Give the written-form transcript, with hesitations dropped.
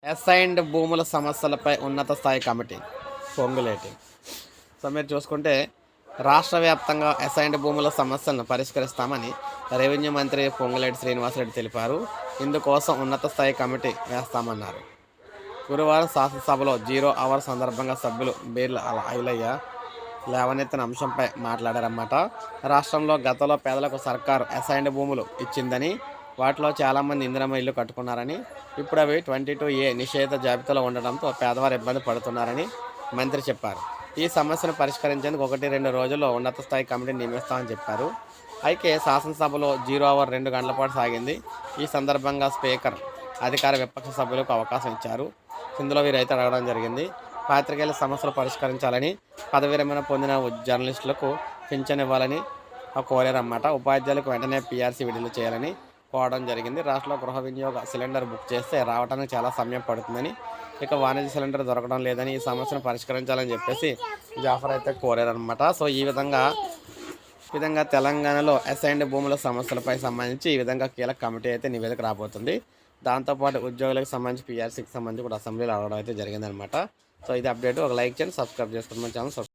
Assigned భూముల సమస్యలపై ఉన్నత స్థాయి కమిటీ పొంగులేటి. సో మీరు చూసుకుంటే రాష్ట్ర వ్యాప్తంగా అసైన్డ్ భూముల సమస్యలను పరిష్కరిస్తామని రెవెన్యూ మంత్రి పొంగులేటి శ్రీనివాసరెడ్డి తెలిపారు. ఇందుకోసం ఉన్నత స్థాయి కమిటీ వేస్తామన్నారు. గురువారం శాసనసభలో 0 అవర్ సందర్భంగా సభ్యులు బీర్ల ఐలయ్య లేవనెత్తిన అంశంపై మాట్లాడారన్నమాట. రాష్ట్రంలో గతంలో పేదలకు సర్కారు అసైన్డ్ భూములు ఇచ్చిందని, వాటిలో చాలామంది ఇందిరమ్మ ఇల్లు కట్టుకున్నారని, ఇప్పుడు అవి 22A నిషేధ జాబితాలో ఉండడంతో పేదవారు ఇబ్బంది పడుతున్నారని మంత్రి చెప్పారు. ఈ సమస్యను పరిష్కరించేందుకు 1-2 రోజుల్లో ఉన్నత స్థాయి కమిటీని నియమిస్తామని చెప్పారు. అయితే శాసనసభలో 0 అవర్ 2 గంటల పాటు సాగింది. ఈ సందర్భంగా స్పీకర్ అధికార విపక్ష సభ్యులకు అవకాశం ఇచ్చారు. ఇందులో వీరైతే అడగడం జరిగింది. పాత్రికేయుల సమస్యలు పరిష్కరించాలని, పదవి విరమణ పొందిన జర్నలిస్టులకు పింఛన్ ఇవ్వాలని కోరారన్నమాట. ఉపాధ్యాయులకు వెంటనే PRC విడుదల చేయాలని కోరడం జరిగింది. రాష్ట్రంలో గృహ వినియోగ సిలిండర్ బుక్ చేస్తే రావడానికి చాలా సమయం పడుతుందని, ఇక వాణిజ్య సిలిండర్ దొరకడం లేదని, ఈ సమస్యను పరిష్కరించాలని చెప్పేసి జాఫర్ అయితే కోరారన్నమాట. సో ఈ విధంగా తెలంగాణలో అసైన్డ్ భూముల సమస్యలపై సంబంధించి ఈ విధంగా కీలక కమిటీ అయితే నివేదిక రాబోతుంది. దాంతోపాటు ఉద్యోగులకు సంబంధించి PRCకి సంబంధించి కూడా అసెంబ్లీలో అడగడం అయితే జరిగిందనమాట. సో ఇది అప్డేట్. ఒక లైక్ చేయండి, సబ్స్క్రైబ్ చేసుకోండి మన ఛానల్.